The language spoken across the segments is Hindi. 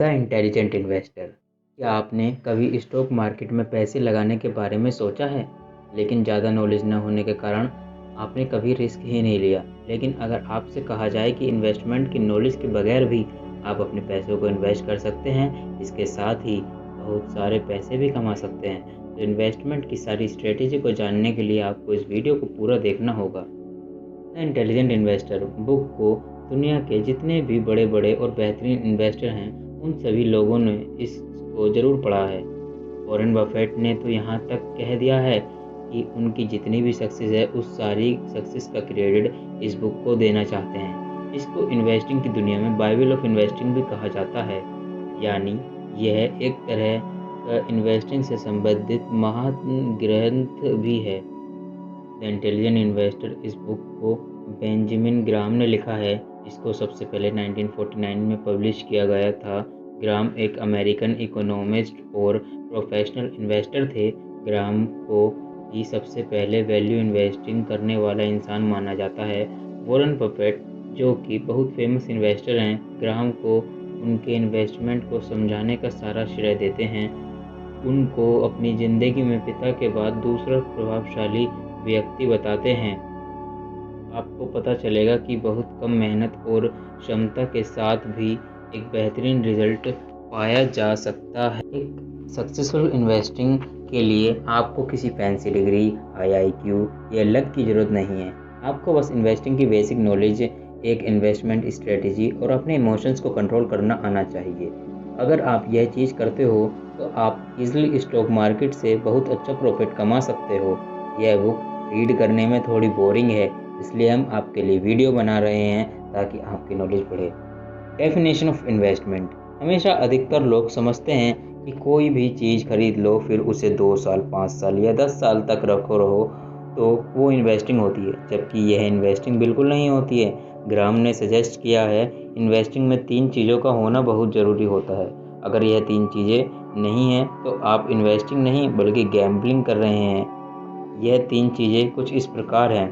The intelligent investor. क्या आपने कभी स्टॉक मार्केट में पैसे लगाने के बारे में सोचा है, लेकिन ज़्यादा नॉलेज न होने के कारण आपने कभी रिस्क ही नहीं लिया। लेकिन अगर आपसे कहा जाए कि इन्वेस्टमेंट की नॉलेज के बगैर भी आप अपने पैसों को इन्वेस्ट कर सकते हैं, इसके साथ ही बहुत सारे पैसे भी कमा सकते हैं, तो इन्वेस्टमेंट की सारी स्ट्रेटेजी को जानने के लिए आपको इस वीडियो को पूरा देखना होगा। द इंटेलिजेंट इन्वेस्टर बुक को दुनिया के जितने भी बड़े बड़े और बेहतरीन इन्वेस्टर हैं, उन सभी लोगों ने इसको ज़रूर पढ़ा है। वॉरेन बफेट ने तो यहाँ तक कह दिया है कि उनकी जितनी भी सक्सेस है, उस सारी सक्सेस का क्रेडिट इस बुक को देना चाहते हैं। इसको इन्वेस्टिंग की दुनिया में बाइबल ऑफ इन्वेस्टिंग भी कहा जाता है, यानी यह एक तरह का इन्वेस्टिंग से संबंधित महान ग्रंथ भी है। द इंटेलिजेंट इन्वेस्टर इस बुक को बेंजामिन ग्राम ने लिखा है। इसको सबसे पहले 1949 में पब्लिश किया गया था। ग्राम एक अमेरिकन इकोनॉमिस्ट और प्रोफेशनल इन्वेस्टर थे। ग्राम को ही सबसे पहले वैल्यू इन्वेस्टिंग करने वाला इंसान माना जाता है। वॉरेन बफेट, जो कि बहुत फेमस इन्वेस्टर हैं, ग्राम को उनके इन्वेस्टमेंट को समझाने का सारा श्रेय देते हैं। उनको अपनी ज़िंदगी में पिता के बाद दूसरा प्रभावशाली व्यक्ति बताते हैं। आपको पता चलेगा कि बहुत कम मेहनत और क्षमता के साथ भी एक बेहतरीन रिजल्ट पाया जा सकता है। एक सक्सेसफुल इन्वेस्टिंग के लिए आपको किसी फैंसी डिग्री, IIQ या लक की ज़रूरत नहीं है। आपको बस इन्वेस्टिंग की बेसिक नॉलेज, एक इन्वेस्टमेंट स्ट्रेटेजी और अपने इमोशंस को कंट्रोल करना आना चाहिए। अगर आप यह चीज़ करते हो तो आप इजीली स्टॉक मार्केट से बहुत अच्छा प्रॉफिट कमा सकते हो। यह बुक रीड करने में थोड़ी बोरिंग है, इसलिए हम आपके लिए वीडियो बना रहे हैं ताकि आपकी नॉलेज बढ़े। Definition of investment. हमेशा अधिकतर लोग समझते हैं कि कोई भी चीज़ खरीद लो, फिर उसे 2 साल, 5 साल या 10 साल तक रखो रहो तो वो इन्वेस्टिंग होती है, जबकि यह इन्वेस्टिंग बिल्कुल नहीं होती है। ग्राम ने सजेस्ट किया है, इन्वेस्टिंग में 3 चीज़ों का होना बहुत ज़रूरी होता है। अगर यह 3 चीज़ें नहीं हैं तो आप इन्वेस्टिंग नहीं बल्कि गैम्बलिंग कर रहे हैं। यह 3 चीज़ें कुछ इस प्रकार हैं।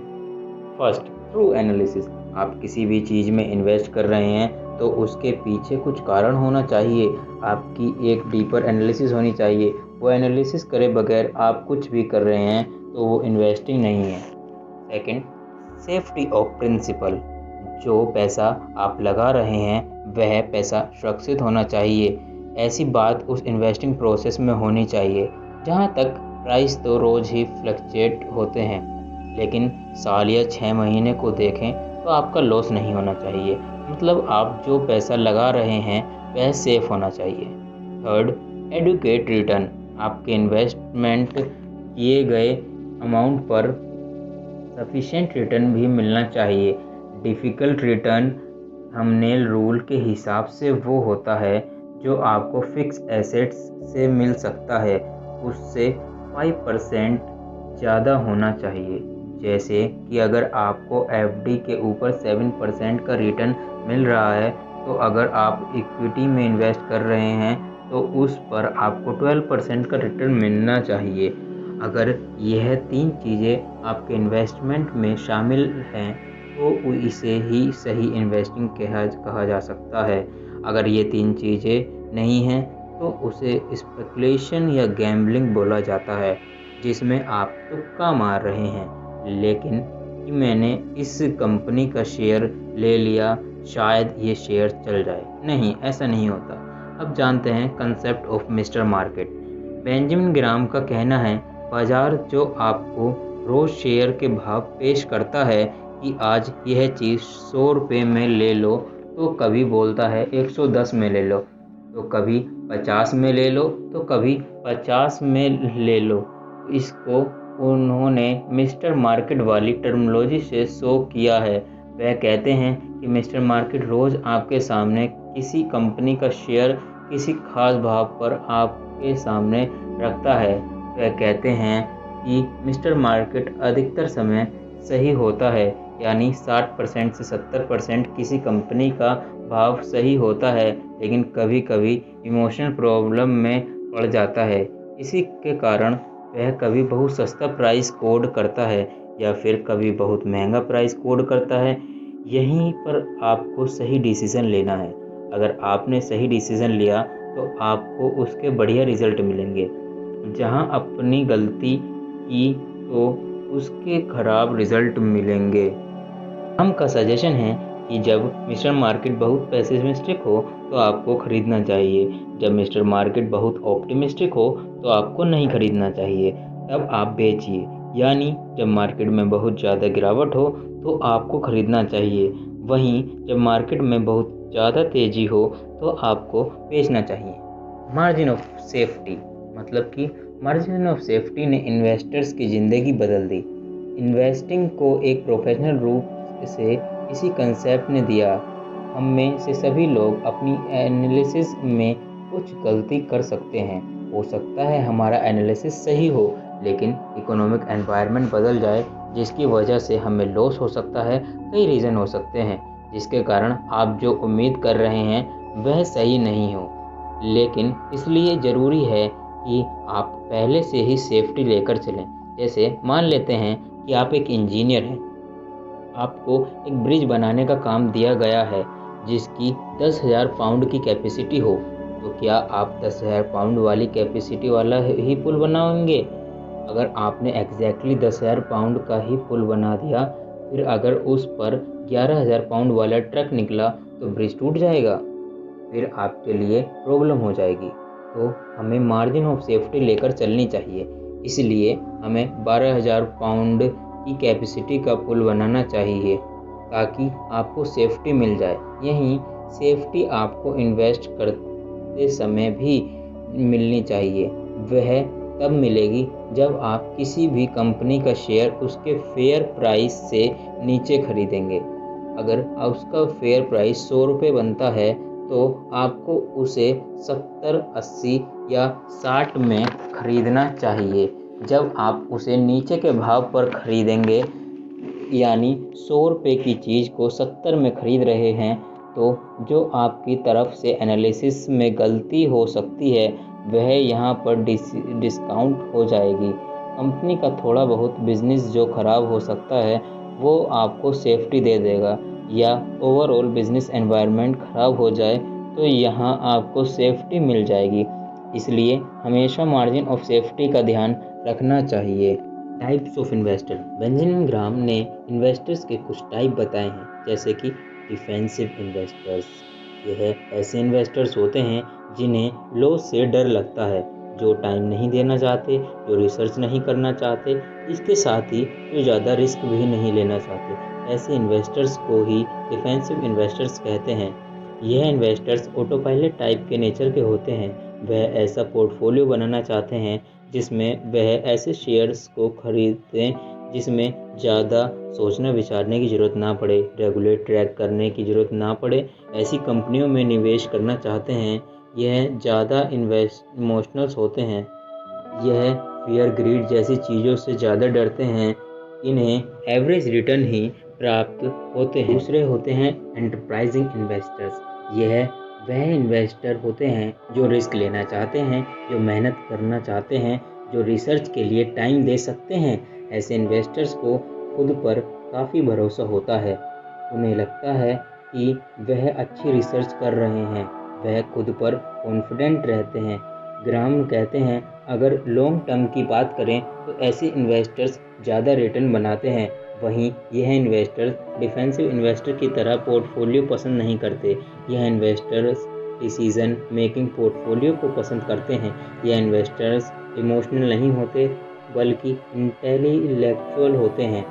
First, true analysis. आप किसी भी चीज़ में इन्वेस्ट कर रहे हैं तो उसके पीछे कुछ कारण होना चाहिए। आपकी एक डीपर एनालिसिस होनी चाहिए। वो एनालिसिस करे बगैर आप कुछ भी कर रहे हैं तो वो इन्वेस्टिंग नहीं है। Second, safety of principal. जो पैसा आप लगा रहे हैं वह पैसा सुरक्षित होना चाहिए। ऐसी बात उस इन्वेस्टिंग प्रोसेस में होनी चाहिए। जहाँ तक प्राइस तो रोज़ ही फ्लक्चुएट होते हैं, लेकिन साल या 6 महीने को देखें तो आपका लॉस नहीं होना चाहिए। मतलब आप जो पैसा लगा रहे हैं वह सेफ होना चाहिए। Third, adequate return. आपके इन्वेस्टमेंट किए गए अमाउंट पर सफिशिएंट रिटर्न भी मिलना चाहिए। डिफ़िकल्ट रिटर्न थंबनेल रूल के हिसाब से वो होता है जो आपको फिक्स एसेट्स से मिल सकता है, उससे 5% ज़्यादा होना चाहिए। जैसे कि अगर आपको FD के ऊपर 7% का रिटर्न मिल रहा है, तो अगर आप इक्विटी में इन्वेस्ट कर रहे हैं तो उस पर आपको 12% का रिटर्न मिलना चाहिए। अगर यह 3 चीज़ें आपके इन्वेस्टमेंट में शामिल हैं तो इसे ही सही इन्वेस्टिंग कहा जा सकता है। अगर ये 3 चीज़ें नहीं हैं तो उसे स्पेकुलेशन या गैम्बलिंग बोला जाता है, जिसमें आप तुक्का मार रहे हैं। लेकिन कि मैंने इस कंपनी का शेयर ले लिया, शायद ये शेयर चल जाए। नहीं, ऐसा नहीं होता। अब जानते हैं concept of mister market. Benjamin Graham का कहना है, बाजार जो आपको रोज़ शेयर के भाव पेश करता है कि आज यह चीज़ 100 रुपये में ले लो, तो कभी बोलता है 110 में ले लो, तो कभी 50 में ले लो, तो कभी 50 में ले लो। इसको उन्होंने मिस्टर मार्केट वाली टर्मिनोलॉजी से शो किया है। वह कहते हैं कि मिस्टर मार्केट रोज़ आपके सामने किसी कंपनी का शेयर किसी खास भाव पर आपके सामने रखता है। वह कहते हैं कि मिस्टर मार्केट अधिकतर समय सही होता है, यानी 60% से 70% किसी कंपनी का भाव सही होता है, लेकिन कभी कभी इमोशनल प्रॉब्लम में पड़ जाता है। इसी के कारण वह कभी बहुत सस्ता प्राइस कोड करता है या फिर कभी बहुत महंगा प्राइस कोड करता है। यहीं पर आपको सही डिसीजन लेना है। अगर आपने सही डिसीज़न लिया तो आपको उसके बढ़िया रिजल्ट मिलेंगे। जहां अपनी गलती की तो उसके खराब रिजल्ट मिलेंगे। हम का सजेशन है कि जब मिस्टर मार्केट बहुत पेसिमिस्टिक हो तो आपको खरीदना चाहिए, जब मिस्टर मार्केट बहुत ऑप्टिमिस्टिक हो तो आपको नहीं खरीदना चाहिए, तब आप बेचिए। यानी जब मार्केट में बहुत ज़्यादा गिरावट हो तो आपको खरीदना चाहिए, वहीं जब मार्केट में बहुत ज़्यादा तेज़ी हो तो आपको बेचना चाहिए। मार्जिन ऑफ सेफ्टी मतलब कि मार्जिन ऑफ सेफ्टी ने इन्वेस्टर्स की ज़िंदगी बदल दी। इन्वेस्टिंग को एक प्रोफेशनल रूप से इसी कंसेप्ट ने दिया। हम में से सभी लोग अपनी एनालिसिस में कुछ गलती कर सकते हैं। हो सकता है हमारा एनालिसिस सही हो, लेकिन इकोनॉमिक एनवायरनमेंट बदल जाए जिसकी वजह से हमें लॉस हो सकता है। कई रीज़न हो सकते हैं जिसके कारण आप जो उम्मीद कर रहे हैं वह सही नहीं हो, लेकिन इसलिए ज़रूरी है कि आप पहले से ही सेफ्टी लेकर चलें। जैसे मान लेते हैं कि आप एक इंजीनियर हैं, आपको एक ब्रिज बनाने का काम दिया गया है जिसकी 10,000 पाउंड की कैपेसिटी हो, तो क्या आप 10,000 पाउंड वाली कैपेसिटी वाला ही पुल बनाएंगे? अगर आपने एग्जैक्टली 10,000 पाउंड का ही पुल बना दिया, फिर अगर उस पर 11,000 पाउंड वाला ट्रक निकला तो ब्रिज टूट जाएगा, फिर आपके लिए प्रॉब्लम हो जाएगी। तो हमें मार्जिन ऑफ सेफ्टी लेकर चलनी चाहिए। इसलिए हमें 12,000 पाउंड की कैपेसिटी का पुल बनाना चाहिए ताकि आपको सेफ्टी मिल जाए। यहीं सेफ्टी आपको इन्वेस्ट करते समय भी मिलनी चाहिए। वह तब मिलेगी जब आप किसी भी कंपनी का शेयर उसके फेयर प्राइस से नीचे खरीदेंगे। अगर उसका फेयर प्राइस 100 रुपये बनता है तो आपको उसे 70, 80 या 60 में खरीदना चाहिए। जब आप उसे नीचे के भाव पर खरीदेंगे, यानी 100 रुपये की चीज़ को 70 में खरीद रहे हैं, तो जो आपकी तरफ से एनालिसिस में गलती हो सकती है वह यहाँ पर डिस्काउंट हो जाएगी। कंपनी का थोड़ा बहुत बिजनेस जो ख़राब हो सकता है वो आपको सेफ्टी दे देगा, या ओवरऑल बिजनेस एनवायरनमेंट ख़राब हो जाए तो यहाँ आपको सेफ्टी मिल जाएगी। इसलिए हमेशा मार्जिन ऑफ सेफ्टी का ध्यान रखना चाहिए। Types of investor. बेंजामिन ग्राम ने इन्वेस्टर्स के कुछ टाइप बताए हैं, जैसे कि डिफेंसिव इन्वेस्टर्स। यह ऐसे इन्वेस्टर्स होते हैं जिन्हें लॉस से डर लगता है, जो टाइम नहीं देना चाहते, जो रिसर्च नहीं करना चाहते, इसके साथ ही जो ज़्यादा रिस्क भी नहीं लेना चाहते। ऐसे इन्वेस्टर्स को ही डिफेंसिव इन्वेस्टर्स कहते हैं। यह इन्वेस्टर्स ऑटो पायलट टाइप के नेचर के होते हैं। वह ऐसा पोर्टफोलियो बनाना चाहते हैं जिसमें वह ऐसे शेयर्स को खरीदें जिसमें ज़्यादा सोचना विचारने की ज़रूरत ना पड़े, रेगुलेट ट्रैक करने की ज़रूरत ना पड़े। ऐसी कंपनियों में निवेश करना चाहते हैं। यह ज़्यादा इमोशनल्स होते हैं। यह फियर, ग्रीड जैसी चीज़ों से ज़्यादा डरते हैं। इन्हें एवरेज रिटर्न ही प्राप्त होते हैं। दूसरे होते हैं एंटरप्राइजिंग इन्वेस्टर्स। यह वह इन्वेस्टर होते हैं जो रिस्क लेना चाहते हैं, जो मेहनत करना चाहते हैं, जो रिसर्च के लिए टाइम दे सकते हैं। ऐसे इन्वेस्टर्स को खुद पर काफ़ी भरोसा होता है। उन्हें लगता है कि वह अच्छी रिसर्च कर रहे हैं, वह खुद पर कॉन्फिडेंट रहते हैं। ग्राम कहते हैं, अगर लॉन्ग टर्म की बात करें तो ऐसे इन्वेस्टर्स ज़्यादा रिटर्न बनाते हैं। वहीं यह इन्वेस्टर्स डिफेंसिव इन्वेस्टर की तरह पोर्टफोलियो पसंद नहीं करते। यह इन्वेस्टर्स डिसीजन मेकिंग पोर्टफोलियो को पसंद करते हैं। यह इन्वेस्टर्स इमोशनल नहीं होते बल्कि इंटेलेक्चुअल होते हैं।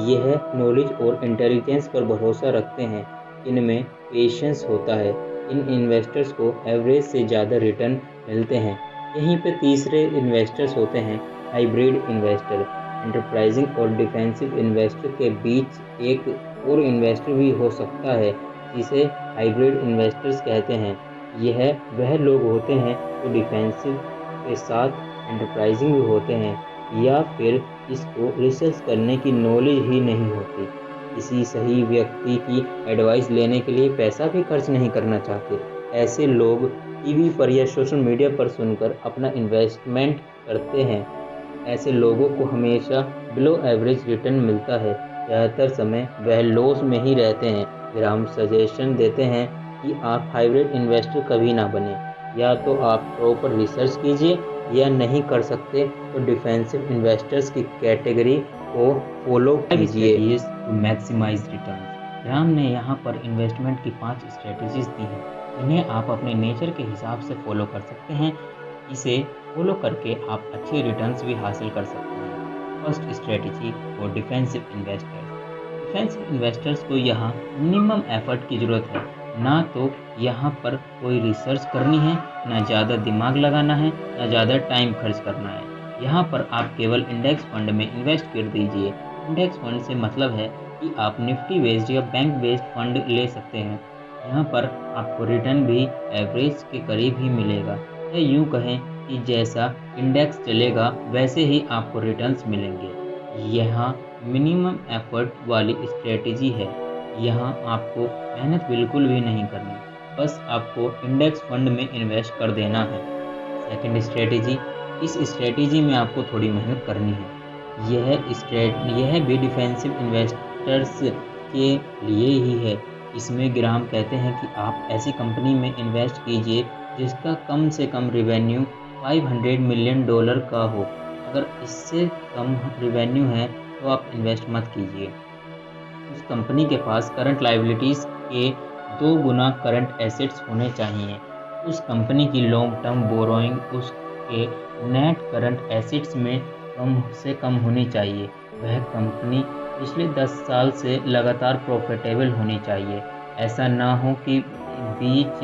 यह नॉलेज और इंटेलिजेंस पर भरोसा रखते हैं। इनमें पेशेंस होता है। इन इन्वेस्टर्स को एवरेज से ज़्यादा रिटर्न मिलते हैं। यहीं पे तीसरे इन्वेस्टर्स होते हैं हाइब्रिड इन्वेस्टर। एंटरप्राइजिंग और डिफेंसिव इन्वेस्टर के बीच एक और इन्वेस्टर भी हो सकता है जिसे हाइब्रिड इन्वेस्टर्स कहते हैं। यह वह लोग होते हैं जो डिफेंसिव के साथ एंटरप्राइजिंग भी होते हैं, या फिर इसको रिसर्च करने की नॉलेज ही नहीं होती। किसी सही व्यक्ति की एडवाइस लेने के लिए पैसा भी खर्च नहीं करना चाहते। ऐसे लोग टीवी पर या सोशल मीडिया पर सुनकर अपना इन्वेस्टमेंट करते हैं। ऐसे लोगों को हमेशा बिलो एवरेज रिटर्न मिलता है। ज़्यादातर समय वह लॉस में ही रहते हैं। ग्राम सजेशन देते हैं कि आप हाइब्रिड इन्वेस्टर कभी ना बने। या तो आप प्रॉपर रिसर्च कीजिए, या नहीं कर सकते तो डिफेंसिव इन्वेस्टर्स की कैटेगरी को फॉलो कीजिए टू मैक्सिमाइज रिटर्न। राम ने यहाँ पर इन्वेस्टमेंट की 5 स्ट्रेटजीज दी हैं, इन्हें आप अपने नेचर के हिसाब से फॉलो कर सकते हैं। इसे फॉलो करके आप अच्छे रिटर्न्स भी हासिल कर सकते हैं। First strategy for defensive investors. Defensive investors को यहाँ मिनिमम एफर्ट की ज़रूरत है। ना तो यहाँ पर कोई रिसर्च करनी है, ना ज़्यादा दिमाग लगाना है, ना ज़्यादा टाइम खर्च करना है। यहाँ पर आप केवल इंडेक्स फंड में इन्वेस्ट कर दीजिए। इंडेक्स फंड से मतलब है कि आप निफ्टी बेस्ड या बैंक बेस्ड फंड ले सकते हैं। यहाँ पर आपको रिटर्न भी एवरेज के करीब ही मिलेगा, या यूँ कहें कि जैसा इंडेक्स चलेगा वैसे ही आपको रिटर्न्स मिलेंगे। यहाँ मिनिमम एफर्ट वाली स्ट्रेटजी है। यहाँ आपको मेहनत बिल्कुल भी नहीं करनी, बस आपको इंडेक्स फंड में इन्वेस्ट कर देना है। सेकंड स्ट्रेटजी, इस स्ट्रेटजी में आपको थोड़ी मेहनत करनी है। यह भी डिफेंसिव इन्वेस्टर्स के लिए ही है। इसमें ग्राम कहते हैं कि आप ऐसी कंपनी में इन्वेस्ट कीजिए जिसका कम से कम रिवेन्यू $500 मिलियन का हो। अगर इससे कम रिवेन्यू है तो आप इन्वेस्ट मत कीजिए। उस कंपनी के पास करंट लायबिलिटीज़ के 2 गुना करंट एसेट्स होने चाहिए। उस कंपनी की लॉन्ग टर्म बोरोइंग उसके नेट करंट एसेट्स में कम से कम होनी चाहिए। वह कंपनी पिछले 10 साल से लगातार प्रॉफिटेबल होनी चाहिए। ऐसा ना हो कि बीच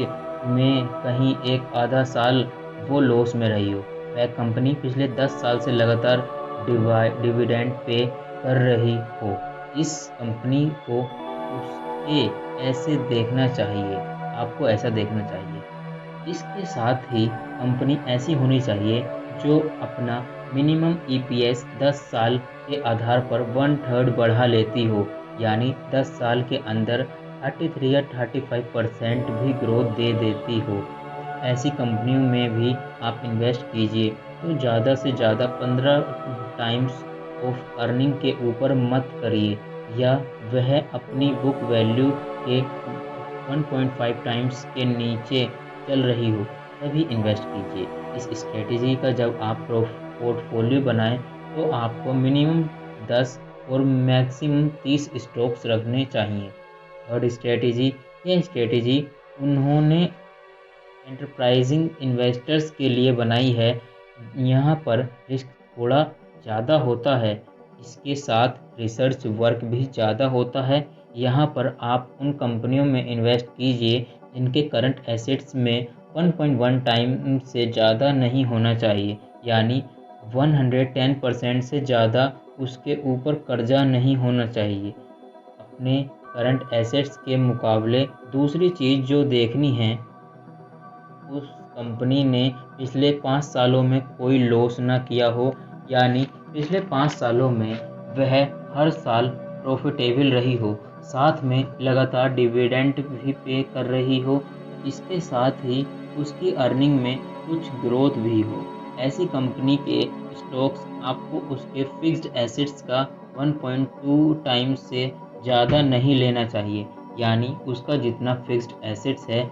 में कहीं एक आधा साल वो लॉस में रही हो। वह कंपनी पिछले 10 साल से लगातार डिविडेंड पे कर रही हो। इस कंपनी को उसके ऐसे देखना चाहिए, आपको ऐसा देखना चाहिए। इसके साथ ही कंपनी ऐसी होनी चाहिए जो अपना मिनिमम ईपीएस 10 साल के आधार पर 1/3 बढ़ा लेती हो, यानी 10 साल के अंदर 33 या 35% भी ग्रोथ दे देती हो। ऐसी कंपनियों में भी आप इन्वेस्ट कीजिए, तो ज़्यादा से ज़्यादा 15 टाइम्स ऑफ अर्निंग के ऊपर मत करिए, या वह अपनी बुक वैल्यू के 1.5 टाइम्स के नीचे चल रही हो, तभी इन्वेस्ट कीजिए। इस स्ट्रेटजी का जब आप पोर्टफोलियो बनाएं तो आपको मिनिमम 10 और मैक्सिमम 30 स्टॉक्स रखने चाहिए। थर्ड स्ट्रेटजी, यह स्ट्रेटजी उन्होंने एंटरप्राइजिंग इन्वेस्टर्स के लिए बनाई है। यहाँ पर रिस्क थोड़ा ज़्यादा होता है, इसके साथ रिसर्च वर्क भी ज़्यादा होता है। यहाँ पर आप उन कंपनियों में इन्वेस्ट कीजिए जिनके करंट एसेट्स में 1.1 टाइम से ज़्यादा नहीं होना चाहिए, यानी 110% से ज़्यादा उसके ऊपर कर्जा नहीं होना चाहिए। अपने करंट एसेट्स के मुकाबले दूसरी चीज़ जो देखनी है, उस कंपनी ने पिछले 5 सालों में कोई लॉस ना किया हो, यानी पिछले 5 सालों में वह हर साल प्रॉफिटेबल रही हो, साथ में लगातार डिविडेंड भी पे कर रही हो। इसके साथ ही उसकी अर्निंग में कुछ ग्रोथ भी हो। ऐसी कंपनी के स्टॉक्स आपको उसके फिक्स्ड एसेट्स का 1.2 टाइम्स से ज़्यादा नहीं लेना चाहिए, यानी उसका जितना फिक्स्ड एसेट्स है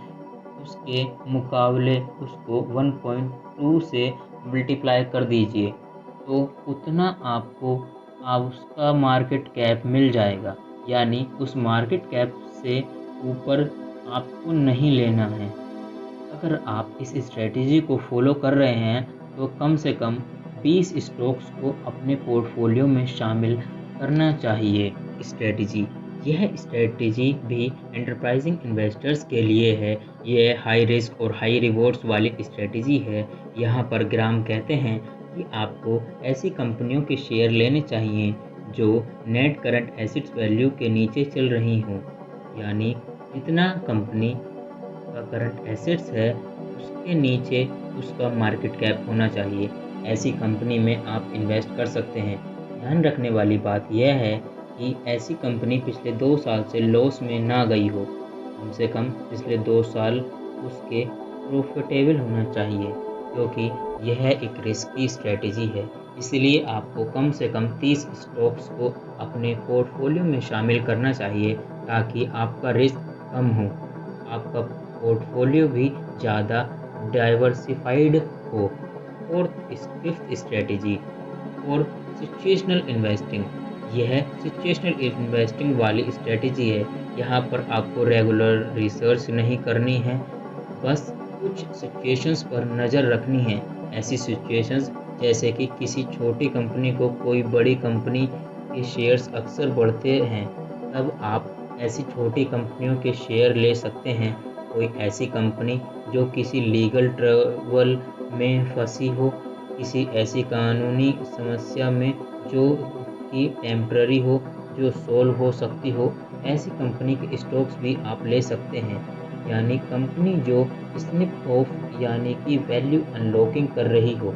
उसके मुकाबले उसको 1.2 से मल्टीप्लाई कर दीजिए, तो उतना आपको उसका मार्केट कैप मिल जाएगा। यानी उस मार्केट कैप से ऊपर आपको नहीं लेना है। अगर आप इस स्ट्रेटजी को फॉलो कर रहे हैं तो कम से कम 20 स्टॉक्स को अपने पोर्टफोलियो में शामिल करना चाहिए। यह स्ट्रेटजी भी एंटरप्राइजिंग इन्वेस्टर्स के लिए है। यह हाई रिस्क और हाई रिवॉर्ड्स वाली स्ट्रेटजी है। यहाँ पर ग्राम कहते हैं कि आपको ऐसी कंपनियों के शेयर लेने चाहिए जो नेट करंट एसेट्स वैल्यू के नीचे चल रही हों, यानी जितना कंपनी का करंट एसेट्स है उसके नीचे उसका मार्केट कैप होना चाहिए। ऐसी कंपनी में आप इन्वेस्ट कर सकते हैं। ध्यान रखने वाली बात यह है कि ऐसी कंपनी पिछले 2 साल से लॉस में ना गई हो। कम से कम पिछले 2 साल उसके प्रॉफिटेबल होना चाहिए, क्योंकि यह एक रिस्की स्ट्रेटजी है। इसलिए आपको कम से कम 30 स्टॉक्स को अपने पोर्टफोलियो में शामिल करना चाहिए ताकि आपका रिस्क कम हो। आपका पोर्टफोलियो भी ज़्यादा डाइवर्सिफाइड हो। फिफ्थ स्ट्रेटेजी और सिचुएशनल इन्वेस्टिंग। यह सिचुएशनल इन्वेस्टिंग वाली स्ट्रेटेजी है। यहाँ पर आपको रेगुलर रिसर्च नहीं करनी है, बस कुछ सिचुएशंस पर नज़र रखनी है। ऐसी सिचुएशंस जैसे कि किसी छोटी कंपनी को कोई बड़ी कंपनी के शेयर्स अक्सर बढ़ते हैं, तब आप ऐसी छोटी कंपनियों के शेयर ले सकते हैं। कोई ऐसी कंपनी जो किसी लीगल ट्रबल में फंसी हो, किसी ऐसी कानूनी समस्या में जो कि टेम्पररी हो, जो सोल्व हो सकती हो, ऐसी कंपनी के स्टॉक्स भी आप ले सकते हैं। यानी कंपनी जो स्निप ऑफ यानी कि वैल्यू अनलॉकिंग कर रही हो।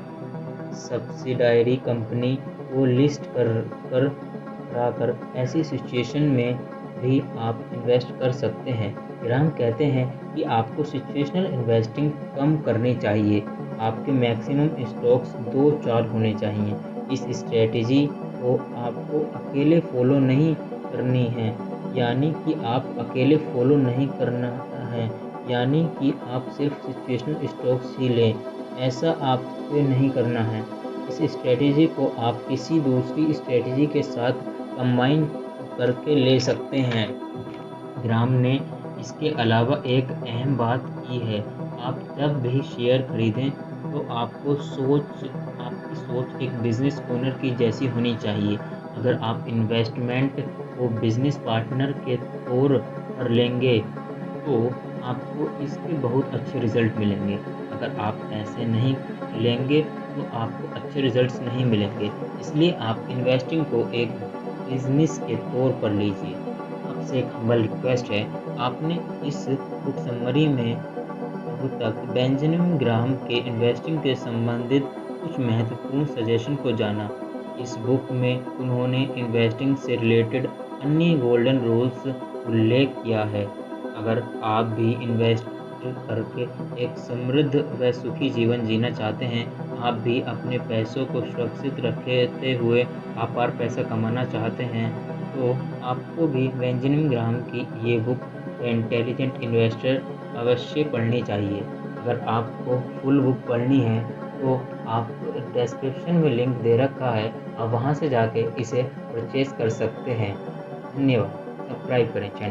सब्सिडायरी कंपनी को लिस्ट कराकर ऐसी सिचुएशन में भी आप इन्वेस्ट कर सकते हैं। ग्राहम कहते हैं कि आपको सिचुएशनल इन्वेस्टिंग कम करनी चाहिए। आपके मैक्सिमम स्टॉक्स 2-4 होने चाहिए। इस स्ट्रेटेजी को आपको अकेले फॉलो नहीं करनी है, यानी कि आप अकेले फॉलो नहीं करना है, यानी कि आप सिर्फ सिचुएशनल स्टॉक्स ही लें, ऐसा आपको नहीं करना है। इस स्ट्रेटेजी को आप किसी दूसरी स्ट्रेटेजी के साथ कंबाइन करके ले सकते हैं। ग्राम ने इसके अलावा एक अहम बात की है, आप जब भी शेयर खरीदें तो आपकी सोच एक बिजनेस ओनर की जैसी होनी चाहिए। अगर आप इन्वेस्टमेंट को बिजनेस पार्टनर के तौर पर लेंगे तो आपको इसके बहुत अच्छे रिजल्ट मिलेंगे। अगर आप ऐसे नहीं लेंगे तो आपको अच्छे रिजल्ट्स नहीं मिलेंगे। इसलिए आप इन्वेस्टिंग को एक बिजनेस के तौर पर लीजिए। आपसे एक हम्बल रिक्वेस्ट है, आपने इस बुक समरी में अब तक बेंजामिन ग्राहम के इन्वेस्टिंग के संबंधित कुछ महत्वपूर्ण सजेशन को जाना। इस बुक में उन्होंने इन्वेस्टिंग से रिलेटेड अन्य गोल्डन रूल्स उल्लेख किया है। अगर आप भी इन्वेस्ट करके एक समृद्ध व सुखी जीवन जीना चाहते हैं, आप भी अपने पैसों को सुरक्षित रखते हुए अपार पैसा कमाना चाहते हैं, तो आपको भी बेंजामिन ग्राहम की ये बुक द इंटेलिजेंट इन्वेस्टर अवश्य पढ़नी चाहिए। अगर आपको फुल बुक पढ़नी है तो आप डिस्क्रिप्शन में लिंक दे रखा है, आप वहाँ से जाके इसे परचेज कर सकते हैं। धन्यवाद। सब्सक्राइब करें चैनल।